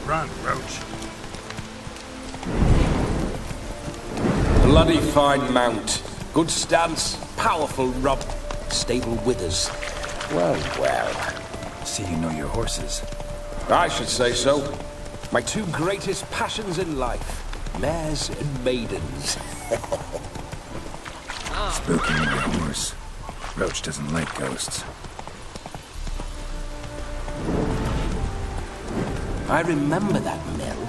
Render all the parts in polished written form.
Run, Roach. Bloody fine mount. Good stance, powerful rub, stable withers. Well, well. See you know your horses. I should say so. My two greatest passions in life. Mares and maidens. Spooking my horse. Roach doesn't like ghosts. I remember that mill.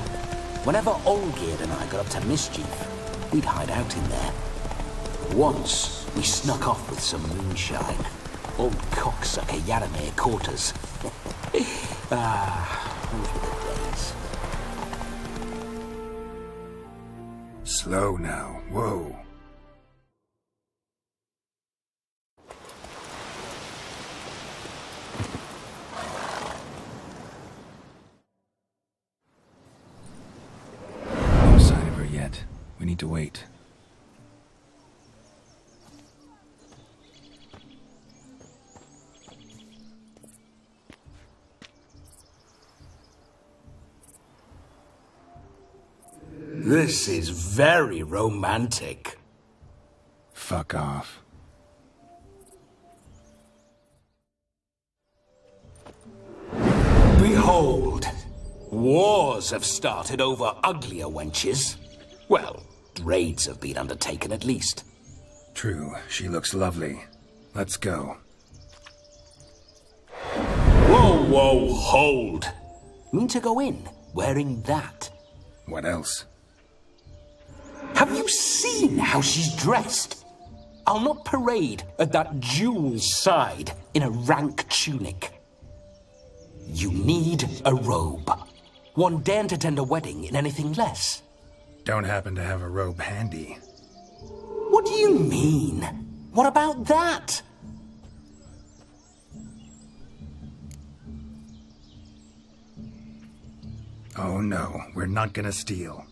Whenever Olgierd and I got up to mischief, we'd hide out in there. Once, we snuck off with some moonshine. Old cocksucker Yaramir caught us. Those were the days. Slow now. Whoa. No sign of her yet. We need to wait. This is very romantic. Fuck off. Behold, wars have started over uglier wenches. Well, raids have been undertaken at least. True, she looks lovely. Let's go. Whoa, whoa, hold. Mean to go in, wearing that? What else? Have you seen how she's dressed? I'll not parade at that jewel's side in a rank tunic. You need a robe. One daren't attend a wedding in anything less. Don't happen to have a robe handy. What do you mean? What about that? Oh no, we're not gonna steal.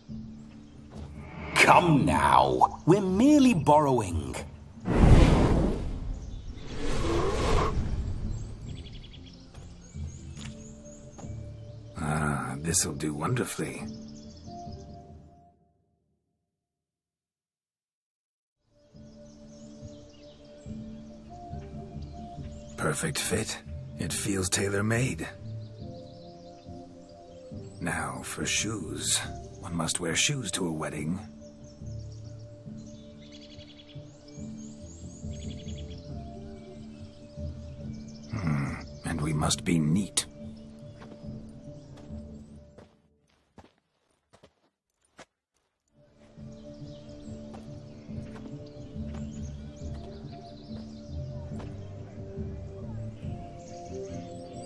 Come now, we're merely borrowing. Ah, this'll do wonderfully. Perfect fit. It feels tailor-made. Now, for shoes. One must wear shoes to a wedding. And we must be neat.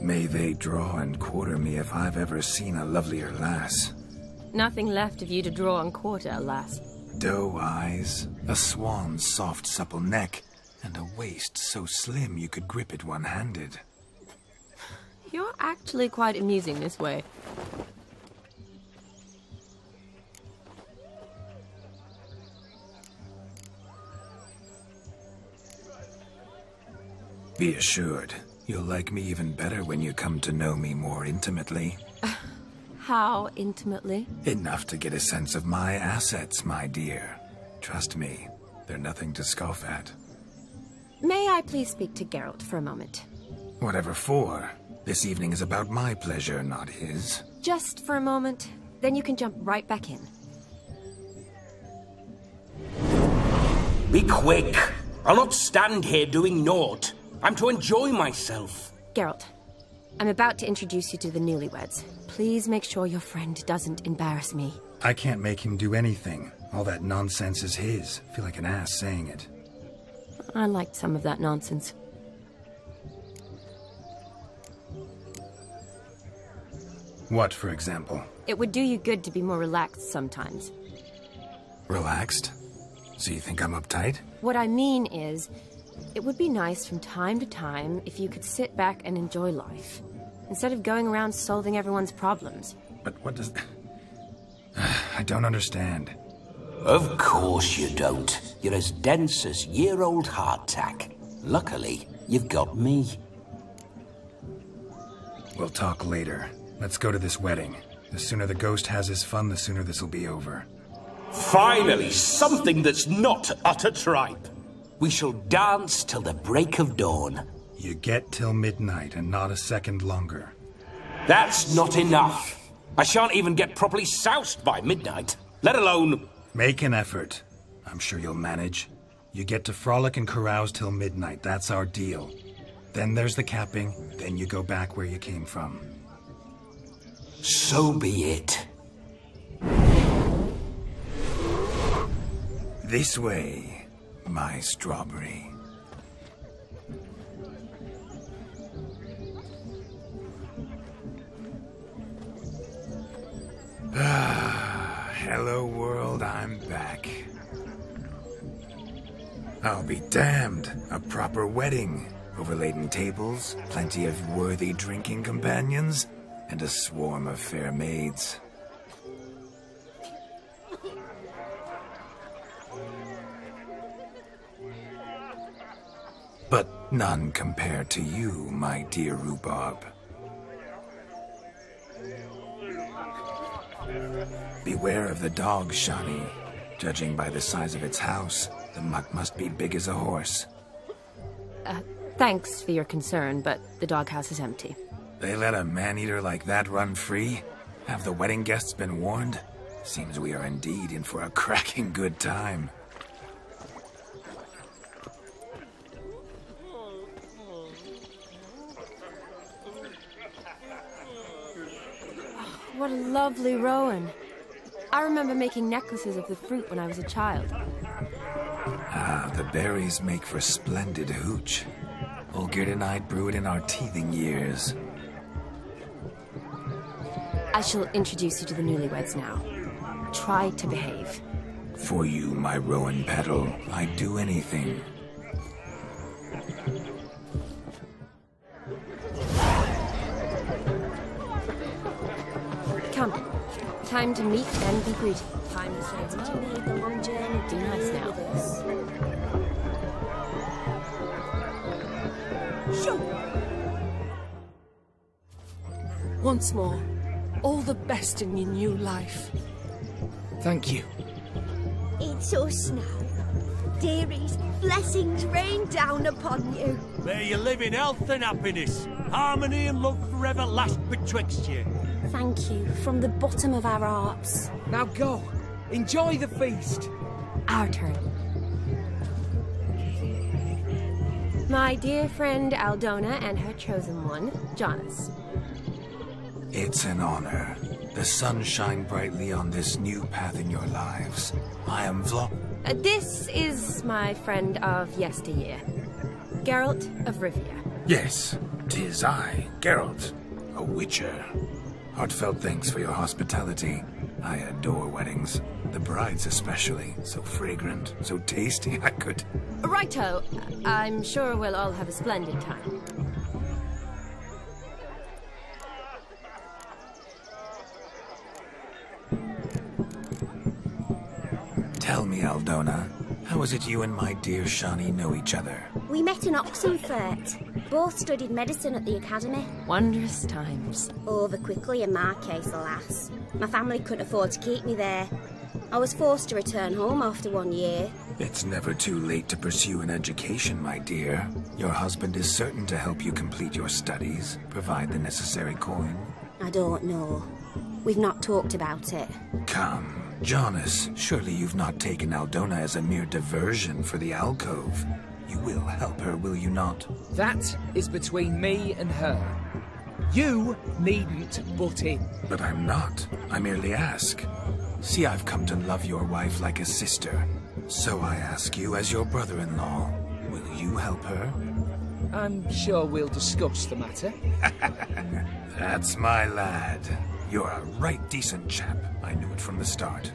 May they draw and quarter me if I've ever seen a lovelier lass. Nothing left of you to draw and quarter, alas. Doe eyes, a swan's soft supple neck, and a waist so slim you could grip it one-handed. You're actually quite amusing this way. Be assured, you'll like me even better when you come to know me more intimately. How intimately? Enough to get a sense of my assets, my dear. Trust me, they're nothing to scoff at. May I please speak to Geralt for a moment? Whatever for. This evening is about my pleasure, not his. Just for a moment, then you can jump right back in. Be quick. I'll not stand here doing naught. I'm to enjoy myself. Geralt, I'm about to introduce you to the newlyweds. Please make sure your friend doesn't embarrass me. I can't make him do anything. All that nonsense is his. Feel like an ass saying it. I liked some of that nonsense. What, for example? It would do you good to be more relaxed sometimes. Relaxed? So you think I'm uptight? What I mean is, it would be nice from time to time if you could sit back and enjoy life, instead of going around solving everyone's problems. But what does... I don't understand. Of course you don't. You're as dense as year-old hardtack. Luckily, you've got me. We'll talk later. Let's go to this wedding. The sooner the ghost has his fun, the sooner this'll be over. Finally, something that's not utter tripe. We shall dance till the break of dawn. You get till midnight and not a second longer. That's not enough. I shan't even get properly soused by midnight, let alone... Make an effort. I'm sure you'll manage. You get to frolic and carouse till midnight, that's our deal. Then there's the capping, then you go back where you came from. So be it. This way, my strawberry. Hello world, I'm back. I'll be damned. A proper wedding. Overladen tables, plenty of worthy drinking companions, and a swarm of fair maids. But none compared to you, my dear rhubarb. Beware of the dog, Shani. Judging by the size of its house, the mutt must be big as a horse. Thanks for your concern, but the doghouse is empty. They let a man-eater like that run free? Have the wedding guests been warned? Seems we are indeed in for a cracking good time. What a lovely rowan. I remember making necklaces of the fruit when I was a child. Ah, the berries make for splendid hooch. Olgerd and I brew it in our teething years. I shall introduce you to the newlyweds now. Try to behave. For you, my rowan petal, I'd do anything. Come. Time to meet and be greeted. Time to say hello. You made the long journey. Be nice now. With us. Once more, all the best in your new life. Thank you. It's us now. Dearies, blessings rain down upon you. May you live in health and happiness. Harmony and love forever last betwixt you. Thank you from the bottom of our hearts. Now go. Enjoy the feast. Our turn. My dear friend Aldona and her chosen one, Jonas. It's an honor. The sun shine brightly on this new path in your lives. I am This is my friend of yesteryear, Geralt of Rivia. Yes, 'tis I, Geralt, a witcher. Heartfelt thanks for your hospitality. I adore weddings. The brides especially. So fragrant, so tasty, I could... Righto. I'm sure we'll all have a splendid time. Tell me, Aldona, how is it you and my dear Shani know each other? We met in Oxenfurt. Both studied medicine at the academy. Wondrous times. Over quickly in my case, alas. My family couldn't afford to keep me there. I was forced to return home after 1 year. It's never too late to pursue an education, my dear. Your husband is certain to help you complete your studies, provide the necessary coin. I don't know. We've not talked about it. Come, Jonas, surely you've not taken Aldona as a mere diversion for the alcove. You will help her, will you not? That is between me and her. You needn't butt in. But I'm not. I merely ask. See, I've come to love your wife like a sister. So I ask you, as your brother-in-law, will you help her? I'm sure we'll discuss the matter. That's my lad. You're a right decent chap. I knew it from the start.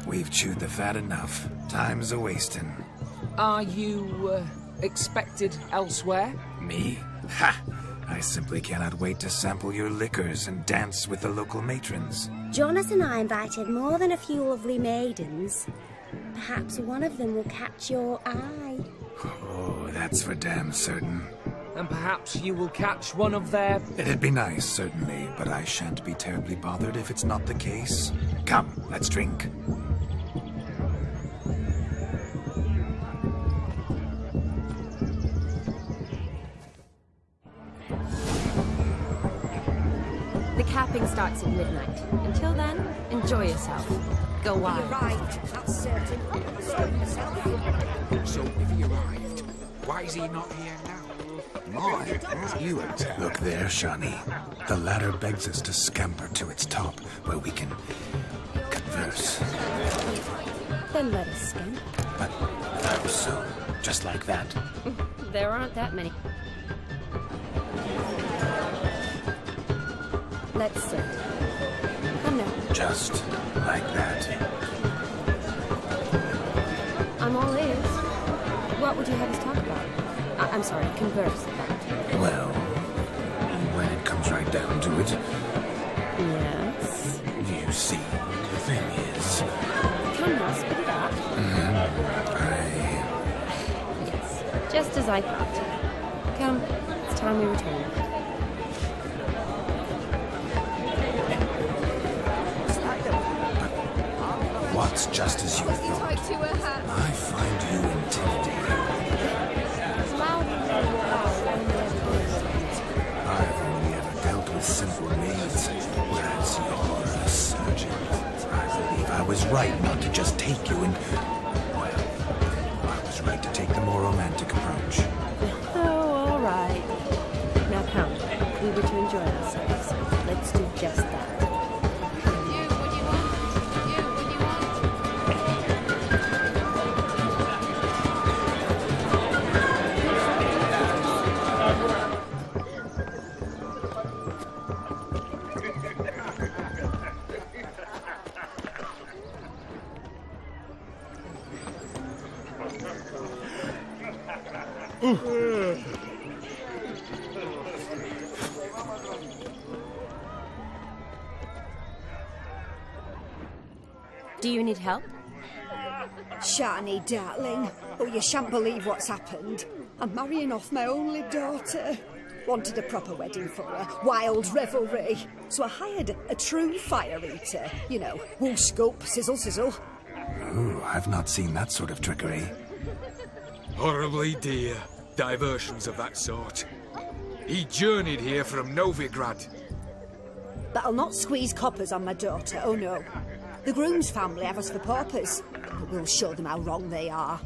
We've chewed the fat enough. Time's a-wasting. Are you, expected elsewhere? Me? Ha! I simply cannot wait to sample your liquors and dance with the local matrons. Jonas and I invited more than a few lovely maidens. Perhaps one of them will catch your eye. Oh, that's for damn certain. and perhaps you will catch one of their... It'd be nice, certainly, but I shan't be terribly bothered if it's not the case. Come, let's drink. The capping starts at midnight. Until then, enjoy yourself. Go wild. You're right, that's certain. So if he arrived, why is he not here now? My, you and tell. Look there, Shani. The ladder begs us to scamper to its top, where we can converse. Then let us scamp. But how so? Just like that? There aren't that many. Let's sit. Come now. Just like that. I'm all ears. What would you have us talk about? I'm sorry, converse about. Well, when it comes right down to it, Yes? you see, the thing is... Come now, spit it out. Yes, just as I thought. Come, it's time we return. What's just as you thought? I find you intimidating. I've only ever dealt with simple maids, whereas you're a surgeon. I believe I was right not to just take you and... Well, I was right to take the more romantic approach. Oh, all right. Now come, we were to enjoy ourselves. Let's do just that. Do you need help? Shani, darling. Oh, you shan't believe what's happened. I'm marrying off my only daughter. Wanted a proper wedding for her. Wild revelry. So I hired a true fire eater. You know, wool scope, sizzle, sizzle. Ooh, I've not seen that sort of trickery. Horribly dear diversions of that sort. He journeyed here from Novigrad. But I'll not squeeze coppers on my daughter, oh no. The groom's family have us for paupers, but we'll show them how wrong they are.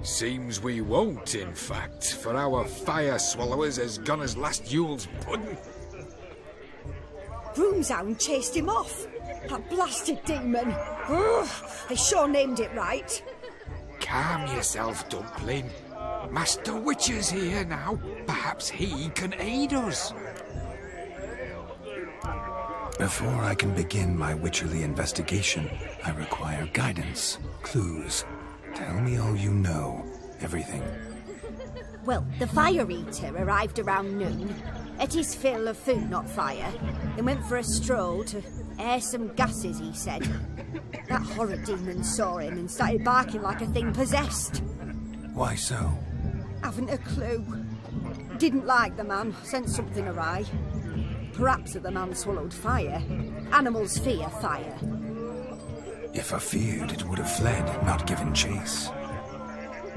Seems we won't, in fact, for our fire swallowers has gone as last Yule's pudding. Groom's hound chased him off. That blasted demon. Ugh, they sure named it right. Calm yourself, Dumpling. Master Witcher's here now. Perhaps he can aid us. Before I can begin my witcherly investigation, I require guidance, clues. Tell me all you know. Everything. Well, the fire eater arrived around noon. Ate his fill of food, not fire. Then went for a stroll to air some gases, he said. That horror demon saw him and started barking like a thing possessed. Why so? Haven't a clue. Didn't like the man, sent something awry. Perhaps the man swallowed fire. Animals fear fire. If I feared, it would have fled, not given chase.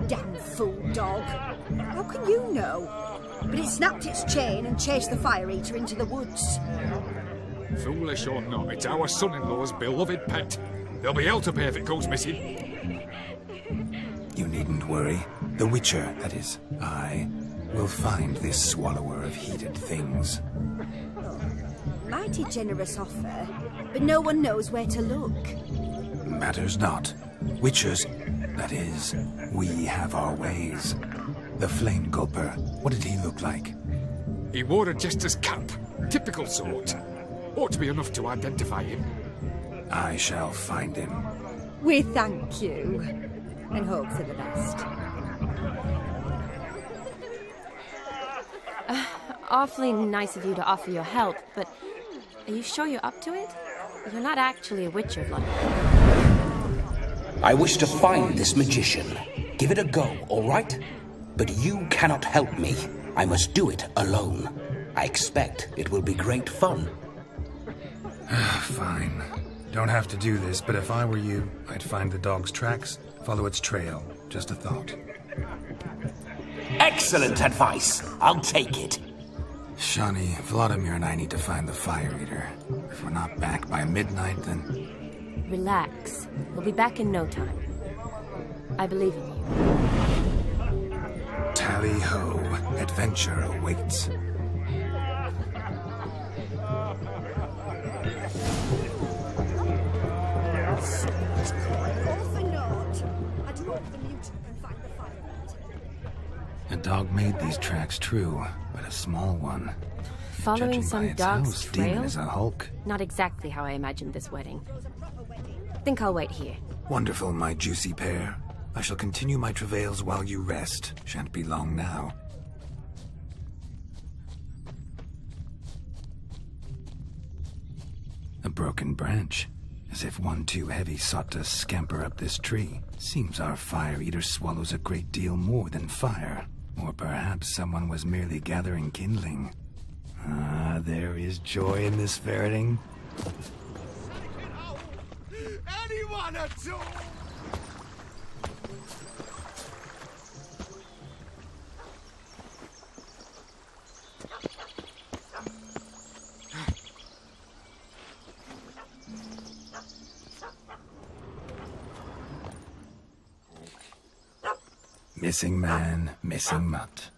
Damn fool dog. How can you know? But it snapped its chain and chased the fire eater into the woods. Foolish or not, it's our son-in-law's beloved pet. There'll be hell to pay if it goes missing. You needn't worry. The Witcher, that is, I, will find this swallower of heated things. Mighty generous offer, but no one knows where to look. Matters not. Witchers, that is, we have our ways. The Flame Gulper, what did he look like? He wore a jester's cap. Typical sort. Ought to be enough to identify him. I shall find him. We thank you, and hope for the best. Awfully nice of you to offer your help, but are you sure you're up to it? You're not actually a witcher, Blood. I wish to find this magician. Give it a go, all right? But you cannot help me. I must do it alone. I expect it will be great fun. Fine. Don't have to do this, but if I were you, I'd find the dog's tracks, follow its trail. Just a thought. Excellent advice. I'll take it. Shani, Vladimir and I need to find the Fire Eater. If we're not back by midnight, then... Relax. We'll be back in no time. I believe in you. Tally-ho. Adventure awaits. A dog made these tracks true, but a small one. Following Judging by some its dog's house, Demon trail? is a hulk. Not exactly how I imagined this wedding. Think I'll wait here. Wonderful, my juicy pair. I shall continue my travails while you rest. Shan't be long now. A broken branch. As if one too heavy sought to scamper up this tree. Seems our Fire Eater swallows a great deal more than fire. Or perhaps someone was merely gathering kindling. Ah, there is joy in this ferreting. Anyone at all? Missing man, missing mutt.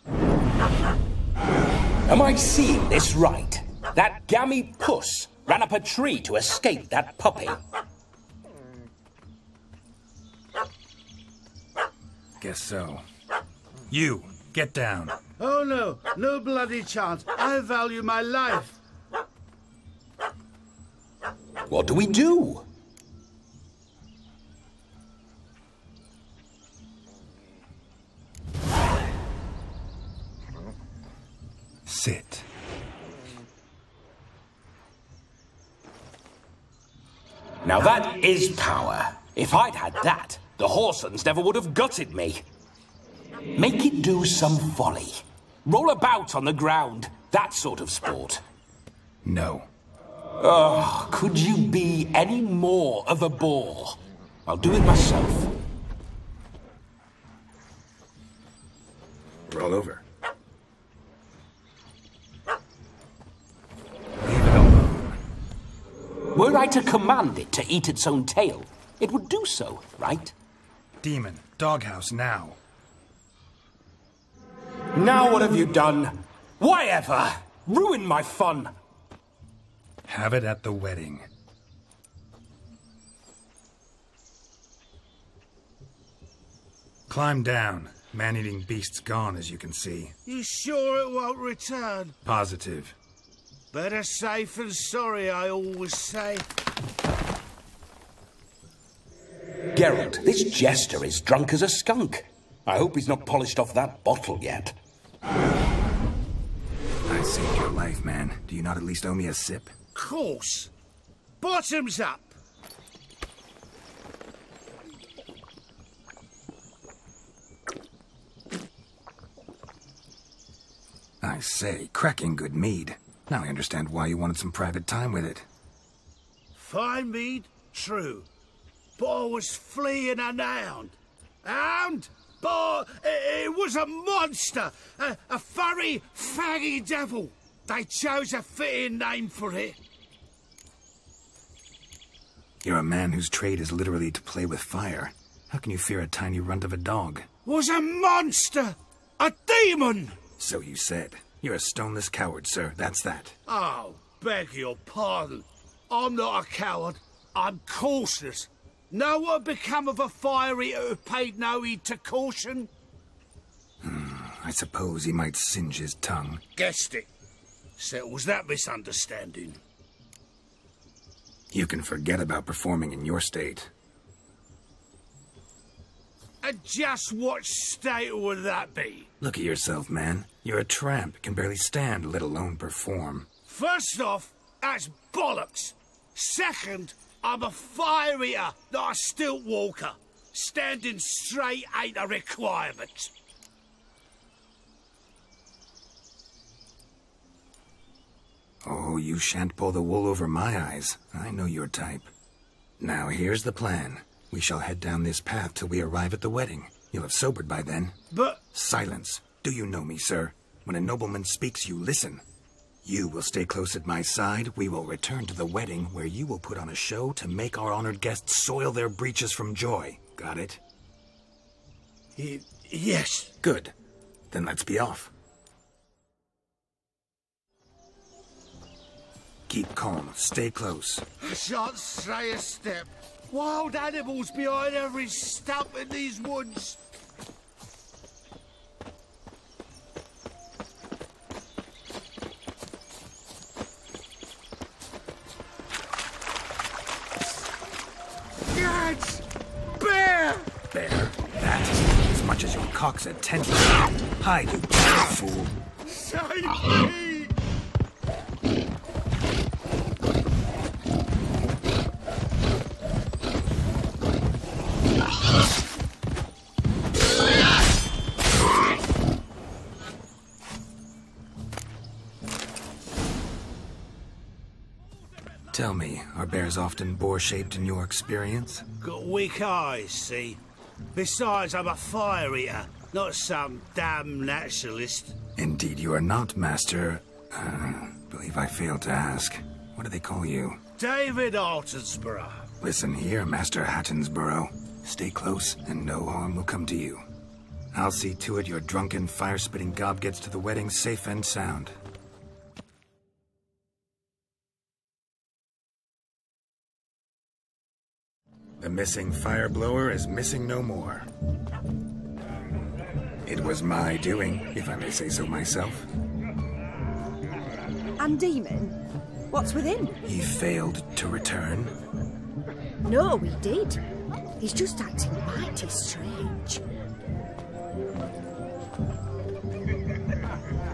Am I seeing this right? That gammy puss ran up a tree to escape that puppy. Guess so. You, get down. Oh no, no bloody chance. I value my life. What do we do? Sit. Now that is power. If I'd had that, the Horsons never would have gutted me. Make it do some folly. Roll about on the ground. That sort of sport. No. Oh, could you be any more of a bore? I'll do it myself. Roll over. Leave it alone. Were I to command it to eat its own tail, it would do so, right? Demon, doghouse now. Now what have you done? Why ever? Ruin my fun. Have it at the wedding. Climb down. Man-eating beast's gone, as you can see. You sure it won't return? Positive. Better safe than sorry, I always say. Geralt, this jester is drunk as a skunk. I hope he's not polished off that bottle yet. I saved your life, man. Do you not at least owe me a sip? Course. Bottoms up. I say, cracking good mead. Now I understand why you wanted some private time with it. Fine mead, true. But I was fleeing an hound. Hound? But it was a monster. A furry, faggy devil. They chose a fitting name for it. You're a man whose trade is literally to play with fire. How can you fear a tiny runt of a dog? Was a monster. A demon. So you said. You're a stoneless coward, sir. That's that. Oh, beg your pardon. I'm not a coward. I'm cautious. Know what become of a fire eater who paid no heed to caution? I suppose he might singe his tongue. Guessed it. Settles that misunderstanding. You can forget about performing in your state. And just what state would that be? Look at yourself, man. You're a tramp, can barely stand, let alone perform. First off, that's bollocks. Second, I'm a fire eater, not a stilt walker. Standing straight ain't a requirement. Oh, you shan't pull the wool over my eyes. I know your type. Now, here's the plan. We shall head down this path till we arrive at the wedding. You'll have sobered by then. But... Silence. Do you know me, sir? When a nobleman speaks, you listen. You will stay close at my side. We will return to the wedding, where you will put on a show to make our honored guests soil their breeches from joy. Got it? Yes. Good. Then let's be off. Keep calm. Stay close. I shan't stray a step. Wild animals behind every stump in these woods. Gads! Bear! Bear? That? As much as your cock's a tent. Hide, you fool. Save me! Tell me, are bears often boar-shaped in your experience? Got weak eyes, see? Besides, I'm a fire eater, not some damn naturalist. Indeed you are not, Master... believe I failed to ask. What do they call you? David Altonsborough. Listen here, Master Hattonsborough. Stay close, and no harm will come to you. I'll see to it your drunken, fire-spitting gob gets to the wedding safe and sound. The missing fire blower is missing no more. It was my doing, if I may say so myself. And Demon? What's with him? He failed to return. No, he did. He's just acting mighty strange.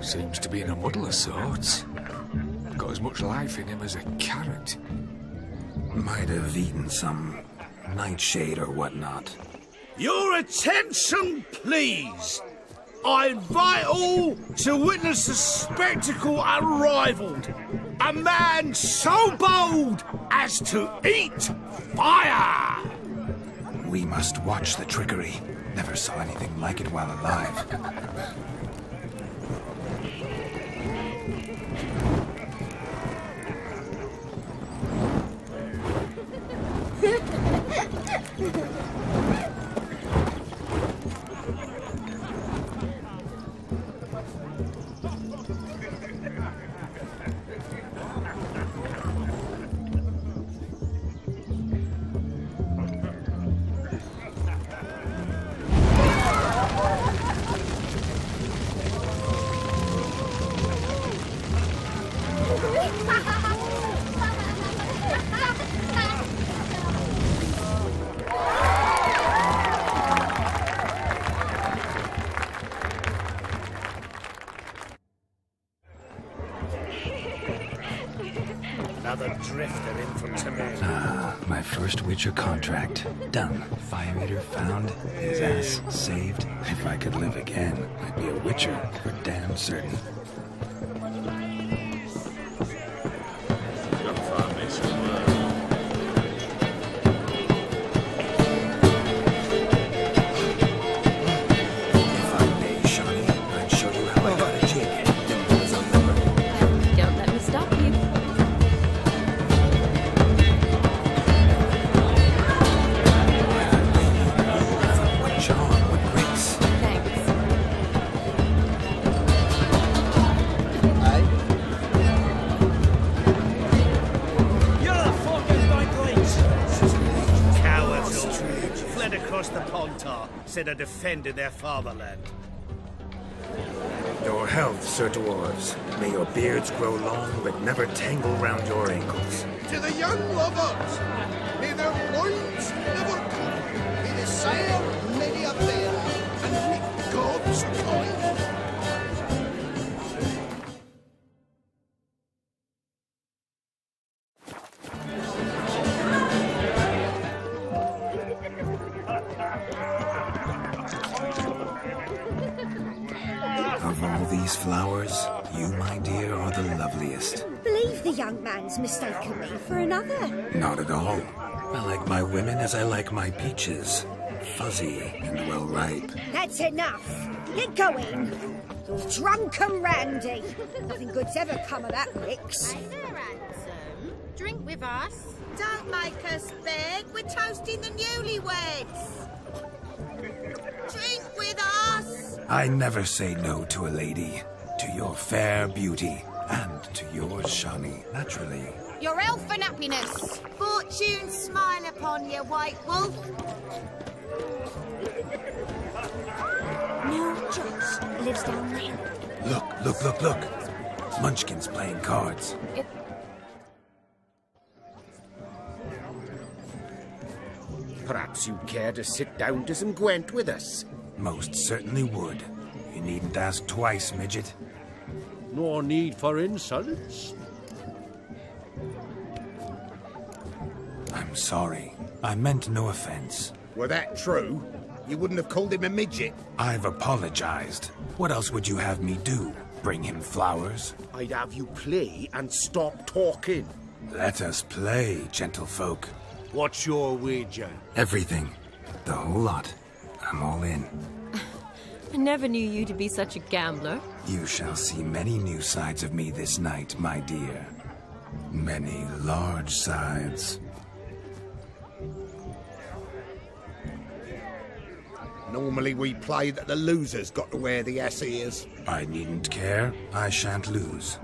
Seems to be in a muddle of sorts. Got as much life in him as a carrot. Might have eaten some nightshade or whatnot. Your attention, please. I invite all to witness a spectacle unrivaled. A man so bold as to eat fire! We must watch the trickery. Never saw anything like it while alive. Another drifter in from Tamir. Ah, my first Witcher contract. Done. Fire Eater found. His ass saved. If I could live again, I'd be a Witcher for damn certain. Instead of defending their fatherland. Your health, Sir Dwarves. May your beards grow long, but never tangle round your ankles. To the young lovers, may their loins never come. May the sire many a bear, and make God's kind. Of all these flowers, you, my dear, are the loveliest. believe the young man's mistaken me for another. Not at all. I like my women as I like my peaches. Fuzzy and well ripe. That's enough. Get going. You're drunk and randy. Nothing good's ever come of that mix. Hey there, handsome. Drink with us. Don't make us beg. We're toasting the newlyweds. Drink with us. I never say no to a lady. To your fair beauty. And to yours, Shani, naturally. Your elfin happiness. Fortune smile upon you, White Wolf. No, Josh lives down there. Look. Munchkin's playing cards. Perhaps you'd care to sit down to some Gwent with us? Most certainly would. You needn't ask twice, midget. No need for insults. I'm sorry. I meant no offense. Were that true, you wouldn't have called him a midget. I've apologized. What else would you have me do? Bring him flowers? I'd have you play and stop talking. Let us play, gentlefolk. What's your wager? Everything. The whole lot. I'm all in. I never knew you to be such a gambler. You shall see many new sides of me this night, my dear. Many large sides. Normally we play that the loser's got to wear the ass ears. I needn't care. I shan't lose.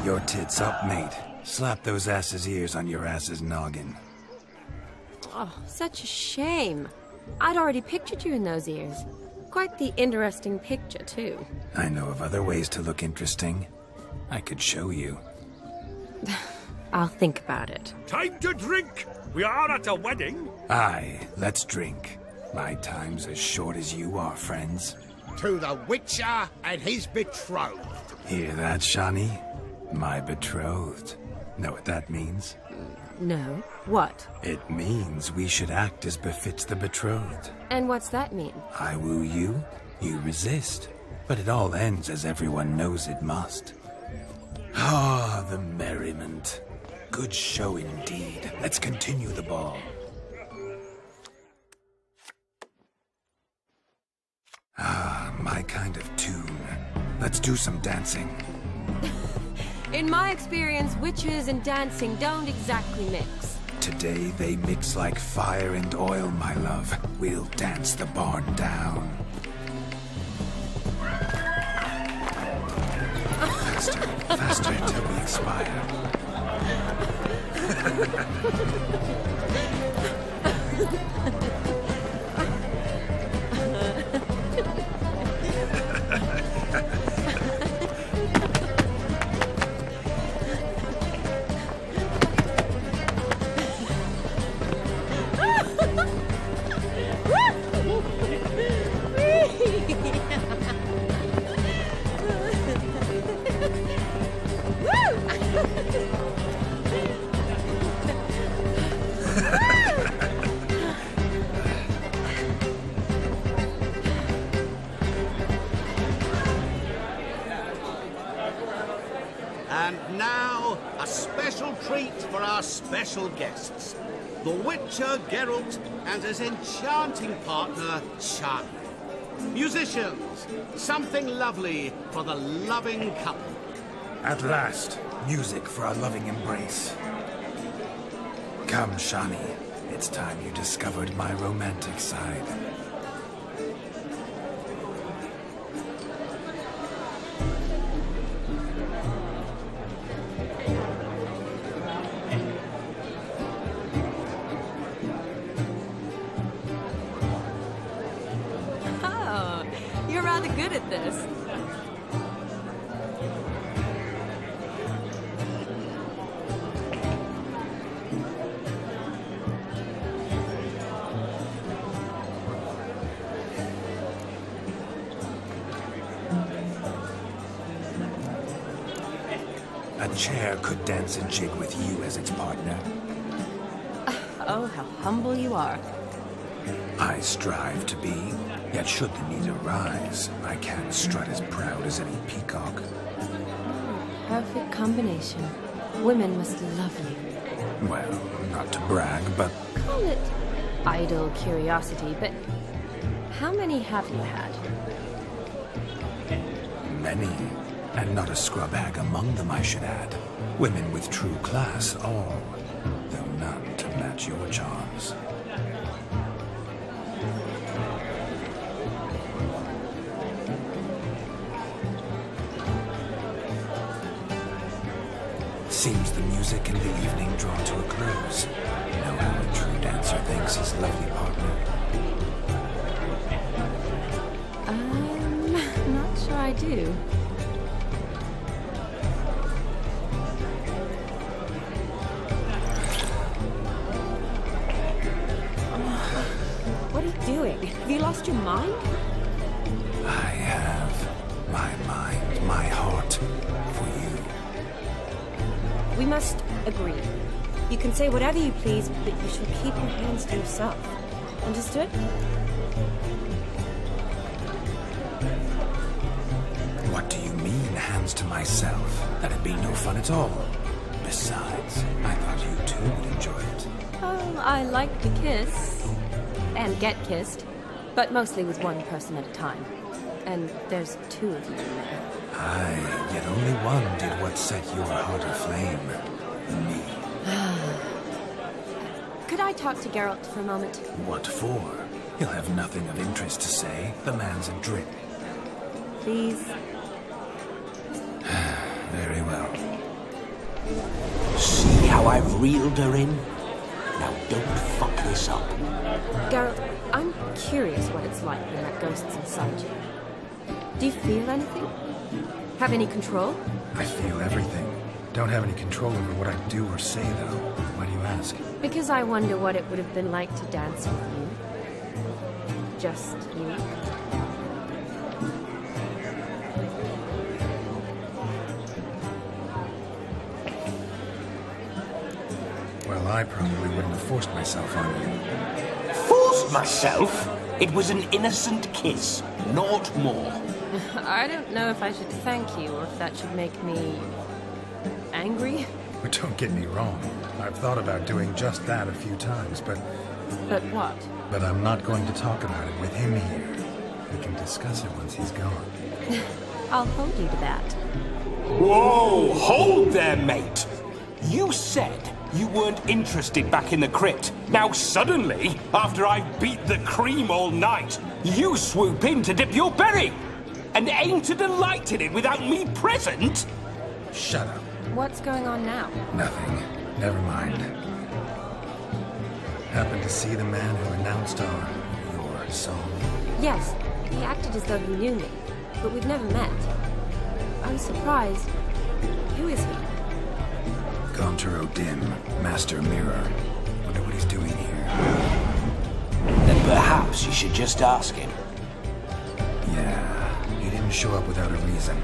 Your tits up, mate. Slap those asses' ears on your ass's noggin. Oh, such a shame. I'd already pictured you in those ears. Quite the interesting picture, too. I know of other ways to look interesting. I could show you. I'll think about it. Time to drink! We are at a wedding. Aye, let's drink. My time's as short as you are, friends. To the Witcher and his betrothed. Hear that, Shani? My betrothed. Know what that means? No. What? It means we should act as befits the betrothed. And what's that mean? I woo you, you resist. But it all ends as everyone knows it must. Ah, the merriment. Good show indeed. Let's continue the ball. Ah, my kind of tune. Let's do some dancing. In my experience, witches and dancing don't exactly mix. Today they mix like fire and oil, my love. We'll dance the barn down. Faster, faster till we expire. And now, a special treat for our special guests. The Witcher Geralt and his enchanting partner, Shani. Musicians, something lovely for the loving couple. At last, music for our loving embrace. Come, Shani. It's time you discovered my romantic side. Oh, you're rather good at this. A chair could dance a jig with you as its partner. Oh, how humble you are. I strive to be, yet should the need arise, I can't strut as proud as any peacock. Perfect combination. Women must love you. Well, not to brag, but Call it idle curiosity, but how many have you had? many. And not a scrub hag among them, I should add. Women with true class, all, though none to match your charms. Seems the music in the evening drawn to a close. Know how a true dancer thanks his lovely partner. Not sure I do. What are you doing? Have you lost your mind? I have my mind, my heart for you. We must agree. You can say whatever you please, but you should keep your hands to yourself. Understood? What do you mean, hands to myself? That'd be no fun at all. Besides, I thought you too would enjoy it. Oh, I like to kiss. And get kissed. But mostly with one person at a time. And there's two of you in there. Aye, yet only one did what set your heart aflame. Me. Could I talk to Geralt for a moment? What for? He'll have nothing of interest to say. The man's a drip. Please? Very well. See how I've reeled her in? Now don't fuck this up. Geralt, I'm curious what it's like when that ghost's inside you. Do you feel anything? Have any control? I feel everything. Don't have any control over what I do or say, though. Why do you ask? Because I wonder what it would have been like to dance with you. Just you. Well, I probably wouldn't have forced myself on you. Forced myself? It was an innocent kiss, naught more. I don't know if I should thank you or if that should make me... angry? But don't get me wrong. I've thought about doing just that a few times, but... But what? But I'm not going to talk about it with him here. We can discuss it once he's gone. I'll hold you to that. Whoa! Hold there, mate! You said you weren't interested back in the crypt. Now suddenly, after I've beat the cream all night, you swoop in to dip your berry! And aim to delight in it without me present? Shut up. What's going on now? Nothing. Never mind. Happened to see the man who announced your song? Yes, he acted as though he knew me, but we've never met. I'm surprised. Who is he? Gaunter O'Dim, Master Mirror. Wonder what he's doing here. Then perhaps you should just ask him. Yeah, he didn't show up without a reason.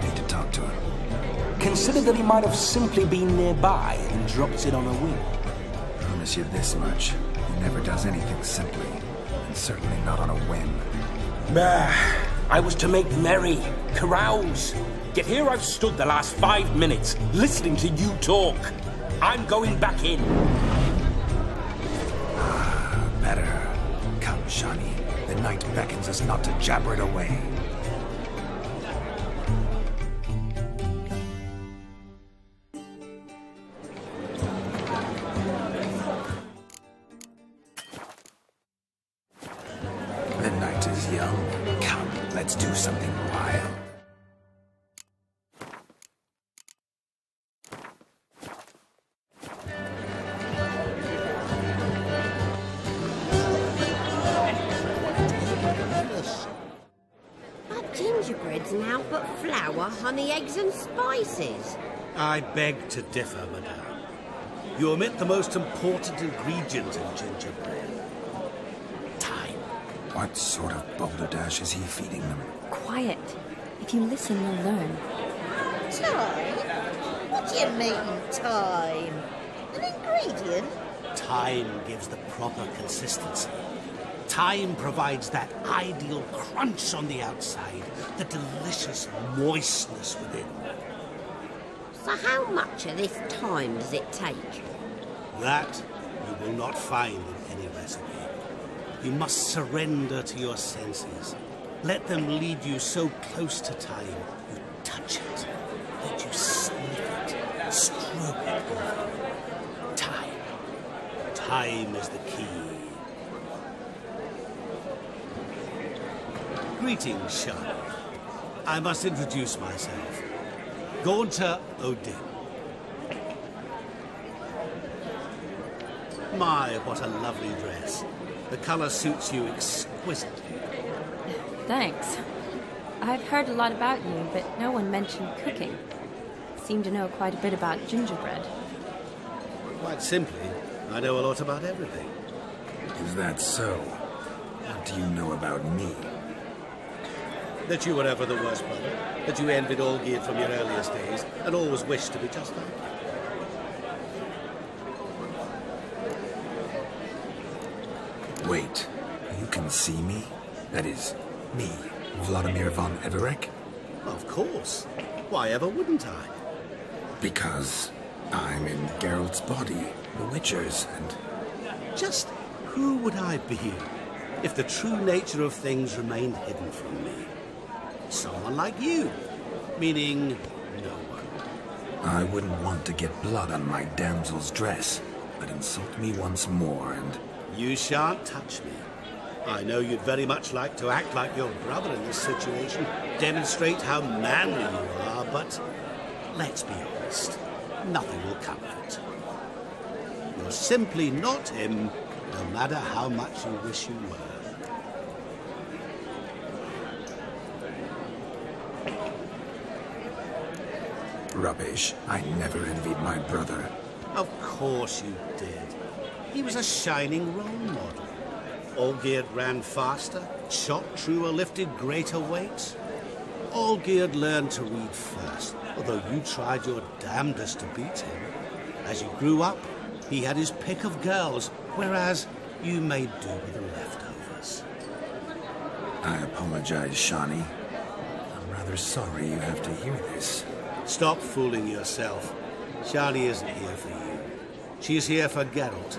Need to talk to him. Consider that he might have simply been nearby and dropped it on a whim. Promise you this much. He never does anything simply. And certainly not on a whim. I was to make merry, carouse. Yet here I've stood the last 5 minutes, listening to you talk. I'm going back in. Better. Come, Shani. The night beckons us not to jabber it away. The night is young. Come, let's do something wild. Gingerbread's now but flour, honey, eggs and spices. I beg to differ, madame. You omit the most important ingredient in gingerbread. Time. What sort of balderdash is he feeding them? Quiet. If you listen, you'll learn. Time? What do you mean, time? An ingredient? Time gives the proper consistency. Time provides that ideal crunch on the outside, the delicious moistness within. So how much of this time does it take? That you will not find in any recipe. You must surrender to your senses. Let them lead you so close to time, you touch it, that you sniff it, stroke it over. Time. Time is the key. Greetings, Shani. I must introduce myself. Gaunter O'Dim. My, what a lovely dress. The colour suits you exquisitely. Thanks. I've heard a lot about you, but no one mentioned cooking. Seem to know quite a bit about gingerbread. Quite simply, I know a lot about everything. Is that so? What do you know about me? That you were ever the worst brother, that you envied Olgierd from your earliest days, and always wished to be just like you. Wait, you can see me? That is, me, Vladimir von Everec? Of course. Why ever wouldn't I? Because I'm in Geralt's body, the Witcher's, and... Just who would I be if the true nature of things remained hidden from me? Someone like you, meaning no one. I wouldn't want to get blood on my damsel's dress, but insult me once more and... You shan't touch me. I know you'd very much like to act like your brother in this situation, demonstrate how manly you are, but let's be honest, nothing will come of it. You're simply not him, no matter how much you wish you were. Rubbish. I never envied my brother. Of course you did. He was a shining role model. Olgierd ran faster, shot truer, lifted greater weights. Olgierd learned to read first, although you tried your damnedest to beat him. As you grew up, he had his pick of girls, whereas you made do with the leftovers. I apologize, Shani. I'm rather sorry you have to hear this. Stop fooling yourself. Shani isn't here for you. She's here for Geralt.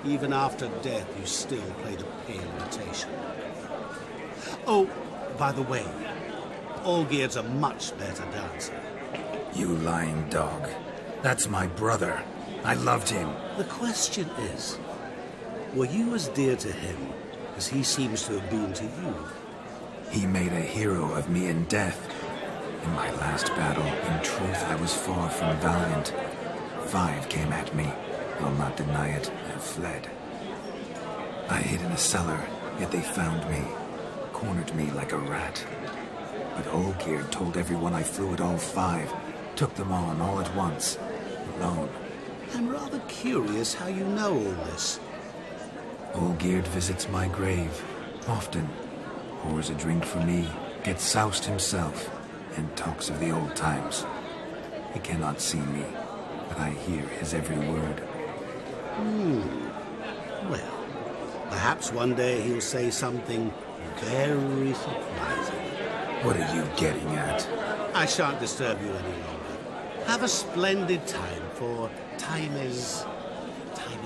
Even after death, you still play the pale imitation. Oh, by the way, Olgierd's a much better dancer. You lying dog. That's my brother. I loved him. The question is, were you as dear to him as he seems to have been to you? He made a hero of me in death. In my last battle, in truth, I was far from valiant. 5 came at me. I'll not deny it. I fled. I hid in a cellar, yet they found me. Cornered me like a rat. But Olgierd told everyone I flew at all 5. Took them on all at once. Alone. I'm rather curious how you know all this. Olgierd visits my grave. Often. Pours a drink for me. Gets soused himself. And talks of the old times. He cannot see me, but I hear his every word. Well, perhaps one day he'll say something very surprising. What are you getting at? I shan't disturb you any longer. Have a splendid time, for time is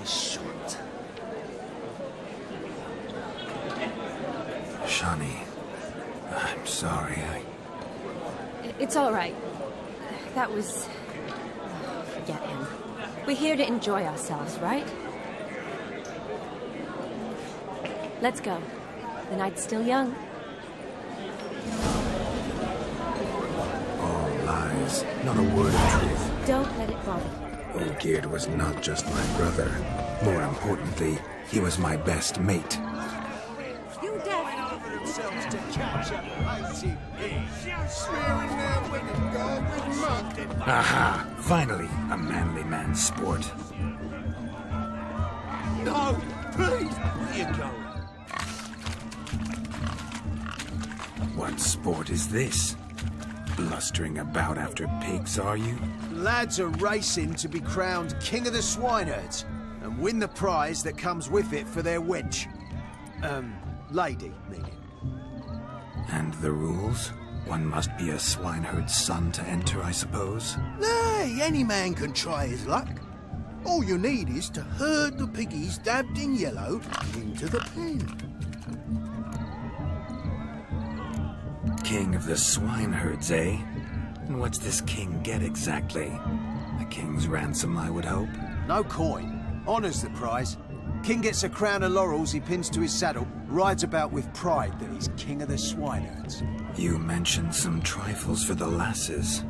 short. Shani, I'm sorry, It's all right. That was... forget him. We're here to enjoy ourselves, right? Let's go. The night's still young. All lies, not a word of truth. Don't let it bother you. Olgierd was not just my brother. More importantly, he was my best mate. You deaf? Themselves to catch a mighty beast, smearing their winning goal with mud. Aha! Finally, a manly man's sport. No, please, where you going? What sport is this? Blustering about after pigs, are you? Lads are racing to be crowned King of the Swineherds and win the prize that comes with it for their wench. Lady, meaning. And the rules? One must be a swineherd's son to enter, I suppose? Nay, any man can try his luck. All you need is to herd the piggies dabbed in yellow into the pen. King of the swineherds, eh? And what's this king get exactly? A king's ransom, I would hope? No coin. Honours the prize. King gets a crown of laurels he pins to his saddle, rides about with pride that he's king of the swineherds. You mentioned some trifles for the lasses.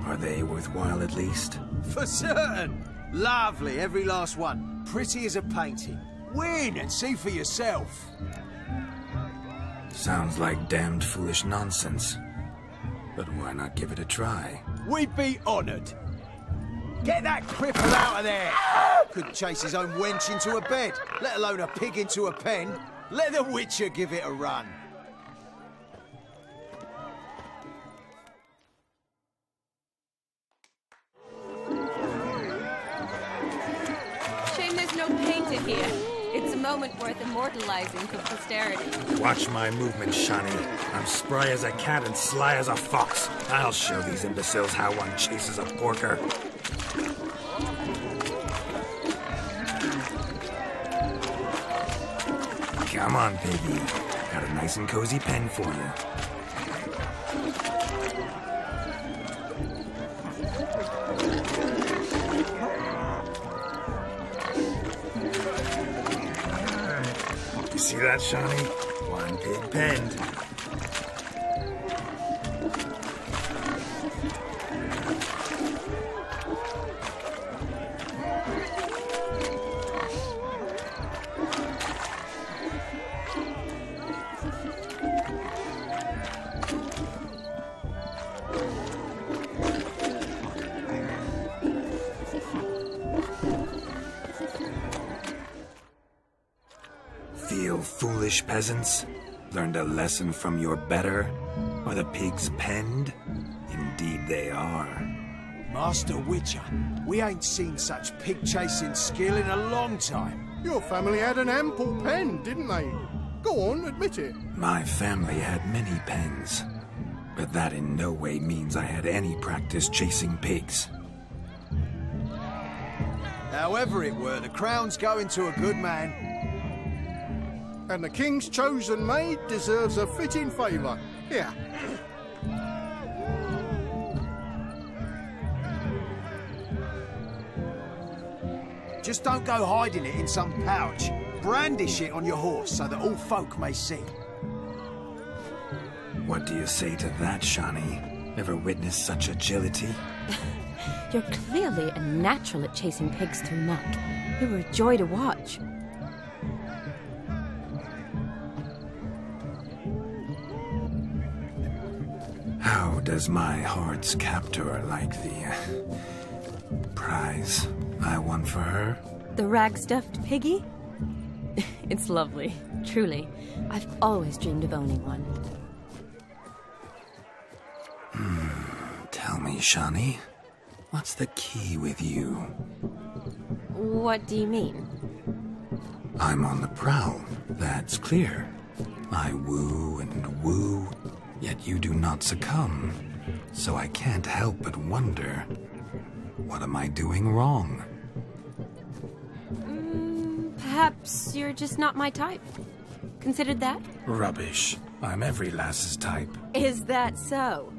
Are they worthwhile at least? For certain! Lovely, every last one. Pretty as a painting. Win and see for yourself. Sounds like damned foolish nonsense. But why not give it a try? We'd be honoured. Get that cripple out of there! Couldn't chase his own wench into a bed, let alone a pig into a pen. Let the Witcher give it a run. Shame there's no painted here. It's a moment worth immortalizing for posterity. Watch my movement, Shani. I'm spry as a cat and sly as a fox. I'll show these imbeciles how one chases a porker. Come on, baby. Got a nice and cozy pen for you. You see that, Shani? One pig penned. little foolish peasants? Learned a lesson from your better? Are the pigs penned? Indeed they are. Master Witcher, we ain't seen such pig-chasing skill in a long time. Your family had an ample pen, didn't they? Go on, admit it. My family had many pens, but that in no way means I had any practice chasing pigs. However it were, the crown's going to a good man. And the king's chosen maid deserves a fitting favour. Here. Just don't go hiding it in some pouch. Brandish it on your horse so that all folk may see. What do you say to that, Shani? Ever witnessed such agility? You're clearly a natural at chasing pigs through muck. You were a joy to watch. How does my heart's captor like the prize I won for her? The rag-stuffed piggy? It's lovely, truly. I've always dreamed of owning one. Tell me, Shani, what's the key with you? What do you mean? I'm on the prowl, that's clear. I woo and woo, yet you do not succumb. So I can't help but wonder, what am I doing wrong? Perhaps you're just not my type. Considered that? Rubbish. I'm every lass's type. Is that so?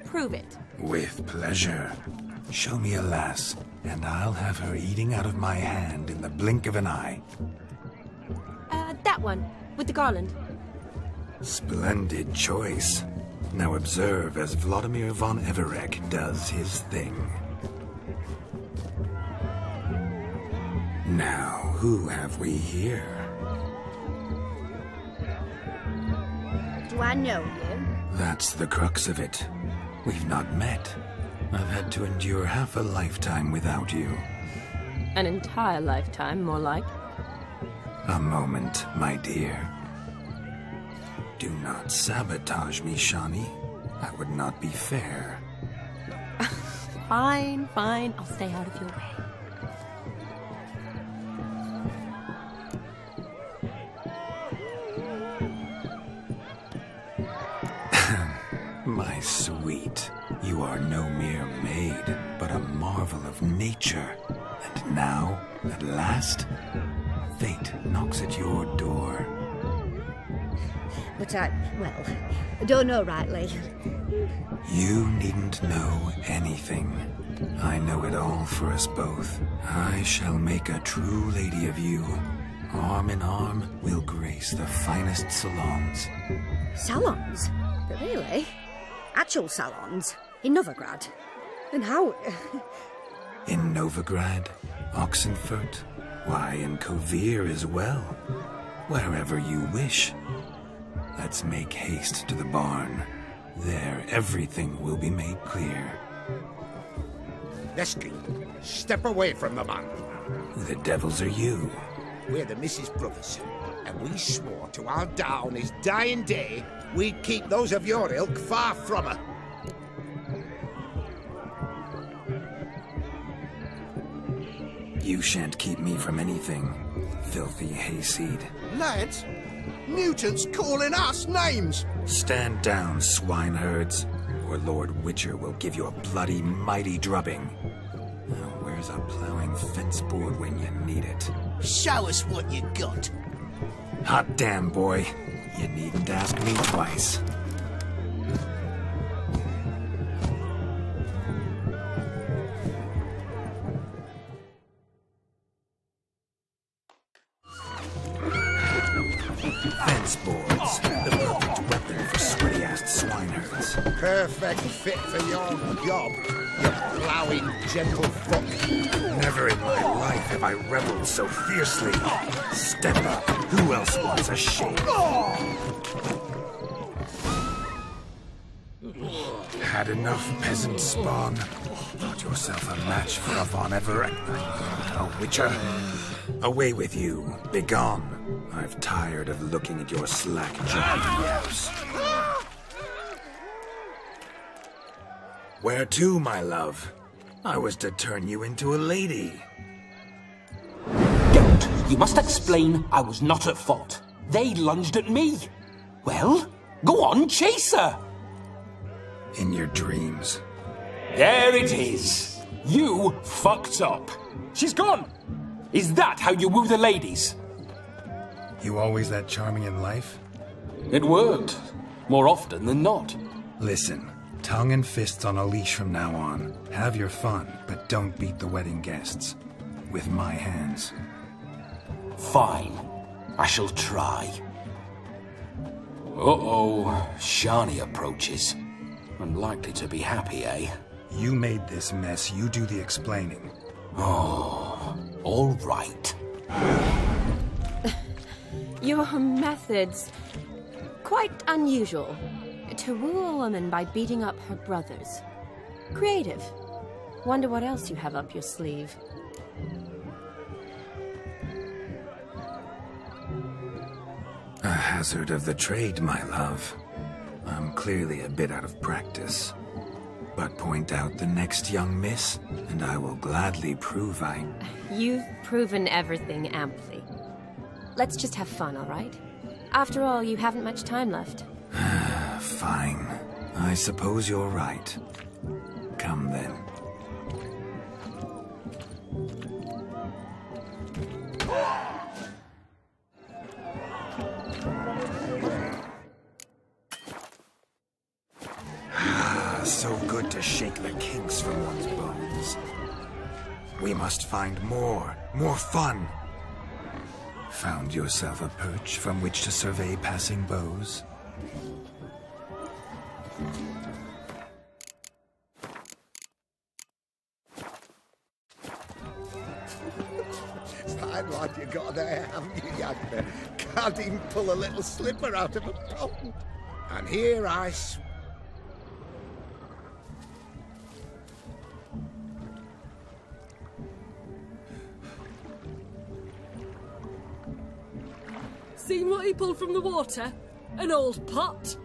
Prove it. With pleasure. Show me a lass, and I'll have her eating out of my hand in the blink of an eye. That one, with the garland. Splendid choice. Now observe as Vladimir von Everec does his thing. Now, who have we here? Do I know you? That's the crux of it. We've not met. I've had to endure half a lifetime without you. An entire lifetime, more like. A moment, my dear. Do not sabotage me, Shani. That would not be fair. Fine, fine. I'll stay out of your way. My sweet, you are no mere maid, but a marvel of nature. And now, at last, fate knocks at your door. But I don't know rightly. You needn't know anything. I know it all for us both. I shall make a true lady of you. Arm in arm, we'll grace the finest salons. Salons? But really? Actual salons? In Novigrad? And how... In Novigrad, Oxenfurt, why, in Kovir as well. Wherever you wish. Let's make haste to the barn. There, everything will be made clear. Lesky, step away from the man. Who the devils are you? We're the Mrs. Brothers, and we swore to our da on his dying day we'd keep those of your ilk far from her. You shan't keep me from anything, filthy hayseed. Lads, mutants calling us names. Stand down, swineherds, or Lord Witcher will give you a bloody mighty drubbing. Now, where's a plowing fence board when you need it? Show us what you got. Hot damn, boy. You needn't ask me twice. Fence boards. The perfect weapon for sweaty-assed swineherds. Perfect fit for your job, you plowing gentlefolk. Never in my life have I reveled so fiercely. Step up. Who else wants a shave? Had enough, peasant spawn? Thought yourself a match for a Von Everett? A Witcher? Away with you. Begone. I've tired of looking at your slack-jawed yaps. Where to, my love? I was to turn you into a lady. Geralt, you must explain I was not at fault. They lunged at me. Well, go on, chase her. In your dreams. There it is. You fucked up. She's gone. Is that how you woo the ladies? You always that charming in life? It worked. More often than not. Listen, tongue and fists on a leash from now on. Have your fun, but don't beat the wedding guests. With my hands. Fine. I shall try. Uh-oh. Shani approaches. Unlikely to be happy, eh? You made this mess. You do the explaining. Oh, all right. Your methods... quite unusual. To woo a woman by beating up her brothers. Creative. Wonder what else you have up your sleeve. A hazard of the trade, my love. I'm clearly a bit out of practice. But point out the next young miss, and I will gladly prove I... You've proven everything amply. Let's just have fun, all right? After all, you haven't much time left. Fine. I suppose you're right. Come then. So good to shake the kinks from one's bones. We must find more fun. Found yourself a perch from which to survey passing beaux? Fine lad you got there, haven't you, Yagner? Can't even pull a little slipper out of a pond. And here I Seen what he pulled from the water? An old pot?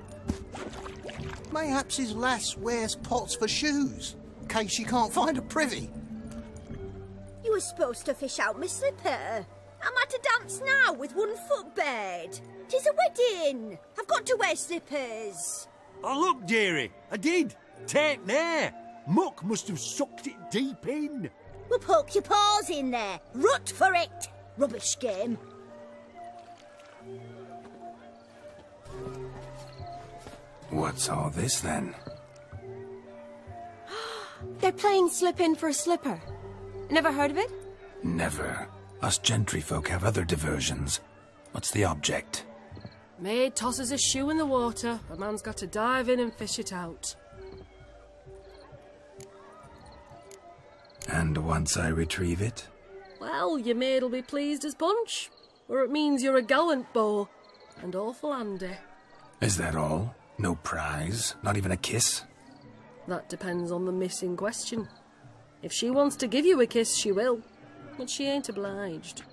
Mayhaps his lass wears pots for shoes, in case she can't find a privy. You were supposed to fish out my slipper. I'm at a dance now with one foot bared. 'Tis a wedding. I've got to wear slippers. Oh, look, dearie, I did. Take there. Muck must have sucked it deep in. Well, poke your paws in there. Rut for it. Rubbish game. What's all this then? They're playing slip-in for a slipper. Never heard of it? Never. Us gentry folk have other diversions. What's the object? Maid tosses a shoe in the water. A man's got to dive in and fish it out. And once I retrieve it? Well, your maid'll be pleased as punch. Or it means you're a gallant beau. And awful handy. Is that all? No prize? Not even a kiss? That depends on the miss in question. If she wants to give you a kiss, she will. But she ain't obliged.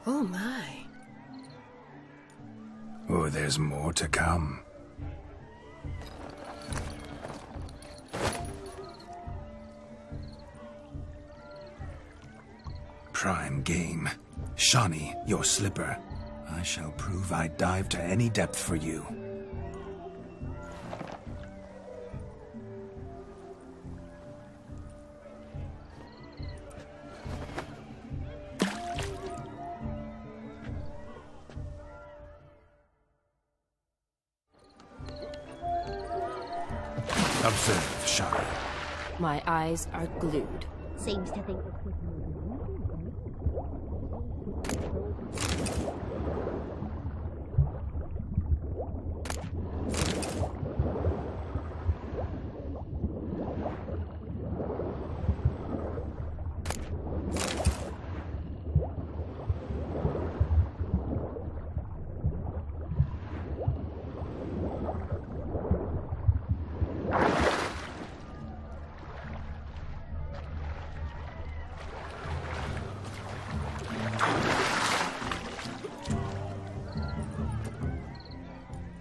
Oh my. Oh, there's more to come. Prime game. Shani, your slipper. I shall prove I dive to any depth for you. Observe, Shani. My eyes are glued. Seems to think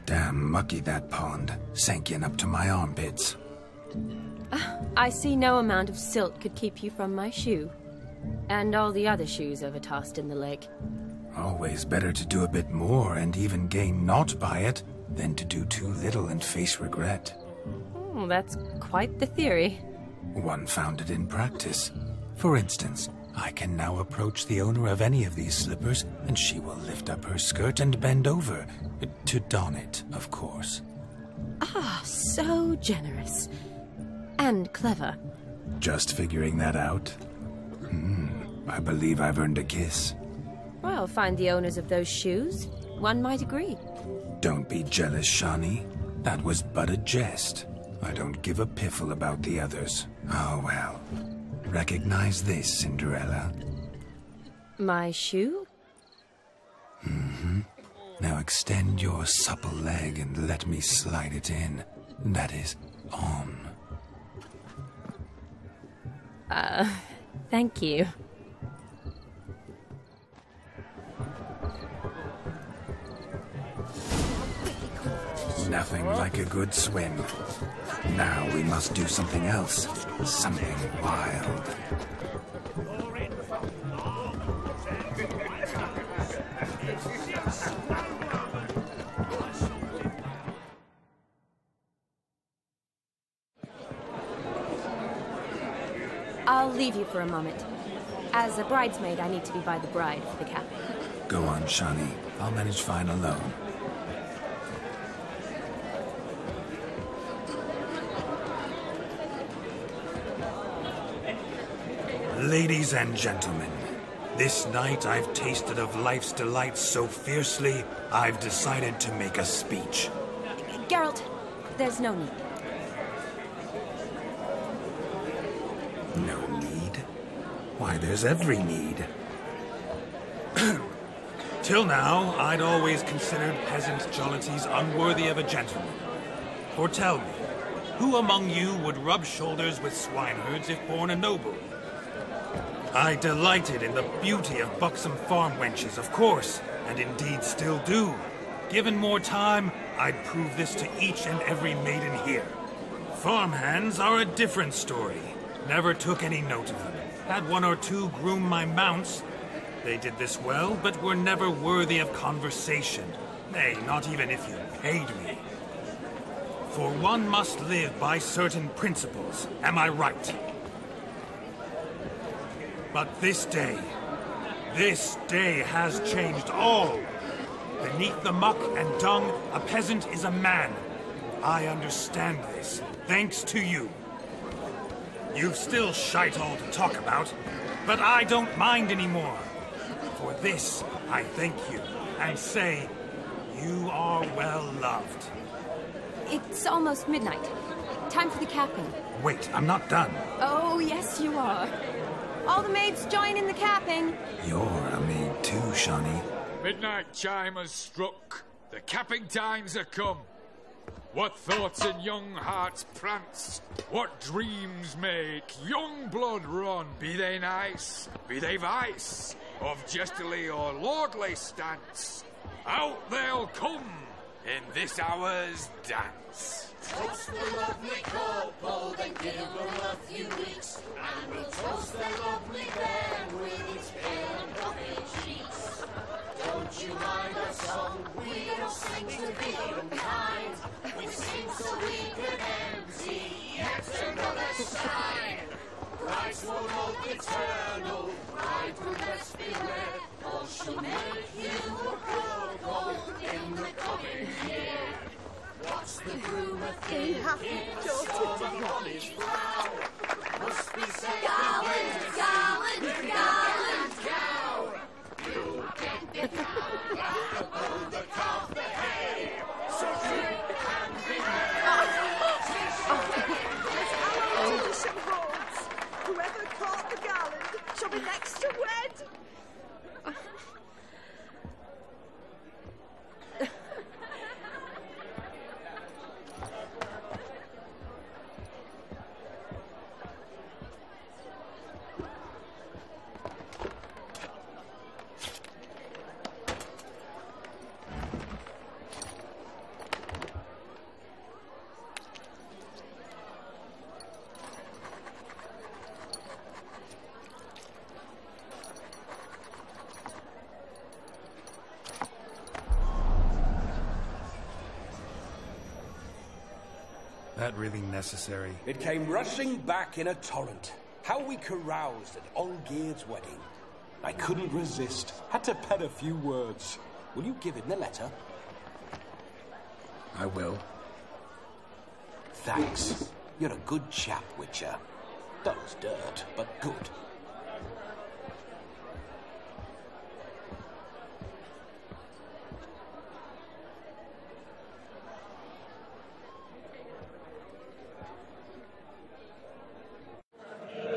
Damn mucky that pond, sank in up to my armpits. I see no amount of silt could keep you from my shoe. And all the other shoes overtossed in the lake. Always better to do a bit more and even gain naught by it than to do too little and face regret. Oh, that's quite the theory. One founded in practice. For instance, I can now approach the owner of any of these slippers, and she will lift up her skirt and bend over. To don it, of course. Ah, so generous. And clever. Just figuring that out? I believe I've earned a kiss. Well, find the owners of those shoes. One might agree. Don't be jealous, Shani. That was but a jest. I don't give a piffle about the others. Oh, well. Recognize this, Cinderella. My shoe? Now extend your supple leg and let me slide it in. That is, on. Thank you. Nothing like a good swim. Now we must do something else. Something wild. I'll leave you for a moment. As a bridesmaid, I need to be by the bride for the cap. Go on, Shani. I'll manage fine alone. Ladies and gentlemen, this night I've tasted of life's delights so fiercely, I've decided to make a speech. Geralt, there's no need. No need? Why, there's every need. Till now, I'd always considered peasant jollities unworthy of a gentleman. For tell me, who among you would rub shoulders with swineherds if born a noble? I delighted in the beauty of buxom farm wenches, of course, and indeed still do. Given more time, I'd prove this to each and every maiden here. Farmhands are a different story. Never took any note of them. Had one or two groom my mounts. They did this well, but were never worthy of conversation. Nay, not even if you paid me. For one must live by certain principles, am I right? But this day has changed all. Beneath the muck and dung, a peasant is a man. I understand this, thanks to you. You've still shite all to talk about, but I don't mind anymore. For this, I thank you, and say, you are well loved. It's almost midnight. Time for the capping. Wait, I'm not done. Oh, yes, you are. All the maids join in the capping. You're a maid too, Shani. Midnight chime has struck. The capping times are come. What thoughts in young hearts prance? What dreams make young blood run? Be they nice, be they vice, of jestily or lordly stance, out they'll come in this hour's dance. Toast the lovely couple, then give them a few weeks, and we'll toast the lovely bed with its pale and puffy cheeks. Don't you mind our song? We don't sing to be unkind. We sing so we can empty yet another shrine. Christ will hope eternal, bride will best beware, or she'll make you a cuckold in the coming year. What's the groom a thing? It's all a college vow. Must be said gallant, cow. You get the cow above the calf the hay. So drink and be Our tradition holds. Whoever caught the gallant shall be next to wed. That really necessary? It came rushing back in a torrent. How we caroused at Olgierd's wedding. I couldn't resist. Had to pen a few words. Will you give him the letter? I will. Thanks. You're a good chap, Witcher. Dull as dirt, but good.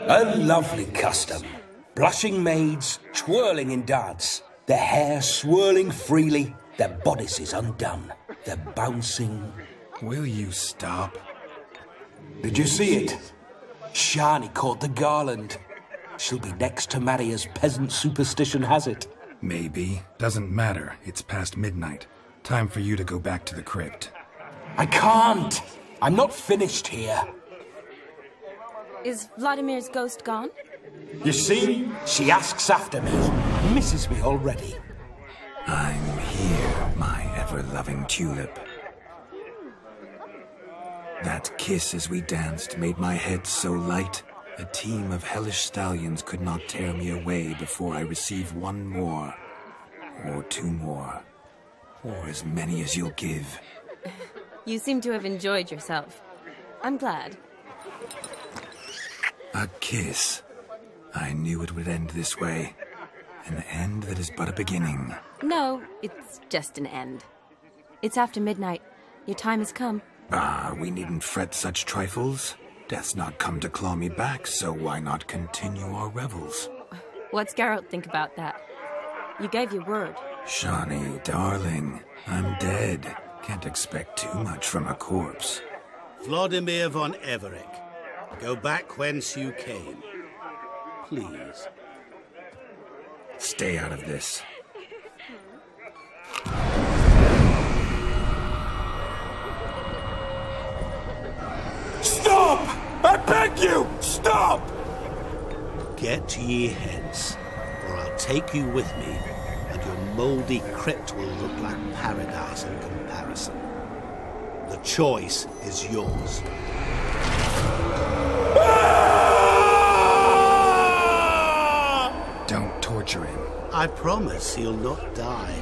A lovely custom. Blushing maids twirling in dance, their hair swirling freely, their bodices undone, their bouncing... Will you stop? Did you see it? Shani caught the garland. She'll be next to marry as peasant superstition has it. Maybe. Doesn't matter. It's past midnight. Time for you to go back to the crypt. I can't! I'm not finished here. Is Vladimir's ghost gone? You see? She asks after me. Misses me already. I'm here, my ever-loving tulip. That kiss as we danced made my head so light. A team of hellish stallions could not tear me away before I receive one more. Or two more. Or as many as you'll give. You seem to have enjoyed yourself. I'm glad. A kiss. I knew it would end this way. An end that is but a beginning. No, it's just an end. It's after midnight. Your time has come. Ah, we needn't fret such trifles. Death's not come to claw me back, so why not continue our revels? What's Geralt think about that? You gave your word. Shani, darling, I'm dead. Can't expect too much from a corpse. Vladimir von Everec, go back whence you came. Please. Stay out of this. Stop! I beg you! Stop! Get ye hence, or I'll take you with me, and your mouldy crypt will look like paradise in comparison. The choice is yours. Don't torture him. I promise he'll not die.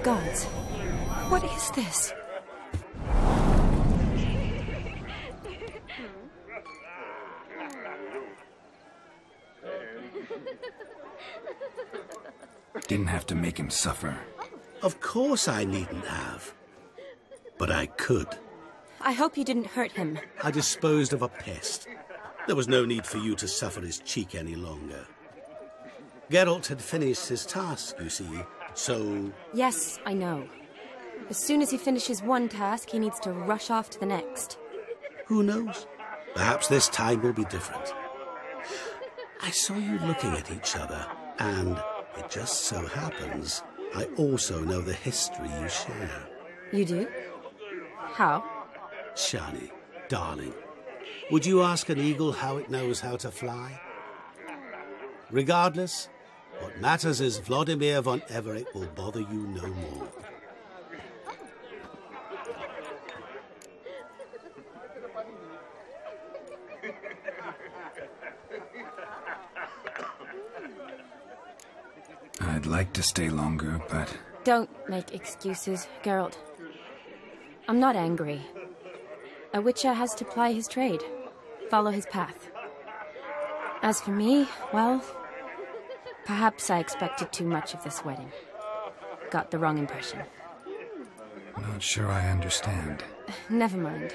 Gods, what is this? Didn't have to make him suffer. Of course I needn't have. But I could. I hope you didn't hurt him. I disposed of a pest. There was no need for you to suffer his cheek any longer. Geralt had finished his task, you see, so... Yes, I know. As soon as he finishes one task, he needs to rush off to the next. Who knows? Perhaps this time will be different. I saw you looking at each other, and it just so happens I also know the history you share. You do? How? Shani, darling, would you ask an eagle how it knows how to fly? Regardless, what matters is Vladimir von Everec will bother you no more. I'd like to stay longer, but... Don't make excuses, Geralt. I'm not angry. A Witcher has to ply his trade, follow his path. As for me, well, perhaps I expected too much of this wedding. Got the wrong impression. Not sure I understand. Never mind.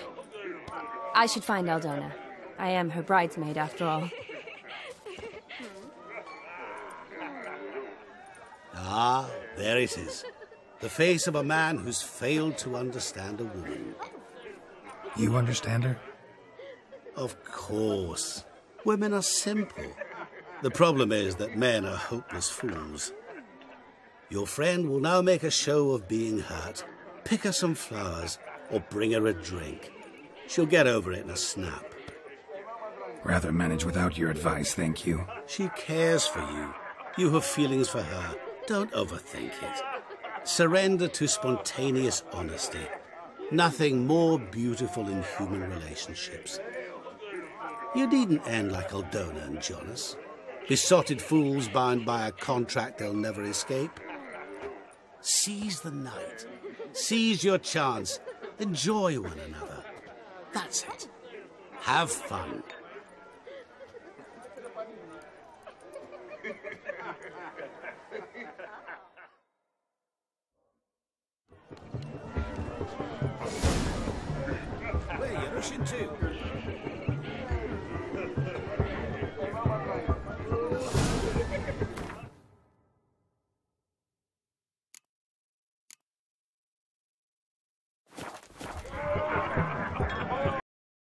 I should find Aldona. I am her bridesmaid, after all. Ah, there it is. The face of a man who's failed to understand a woman. You understand her? Of course. Women are simple. The problem is that men are hopeless fools. Your friend will now make a show of being hurt, pick her some flowers, or bring her a drink. She'll get over it in a snap. Rather manage without your advice, thank you. She cares for you. You have feelings for her. Don't overthink it. Surrender to spontaneous honesty. Nothing more beautiful in human relationships. You needn't end like Aldona and Jonas. Besotted fools bound by a contract they'll never escape. Seize the night. Seize your chance. Enjoy one another. That's it. Have fun. Where are you rushing to?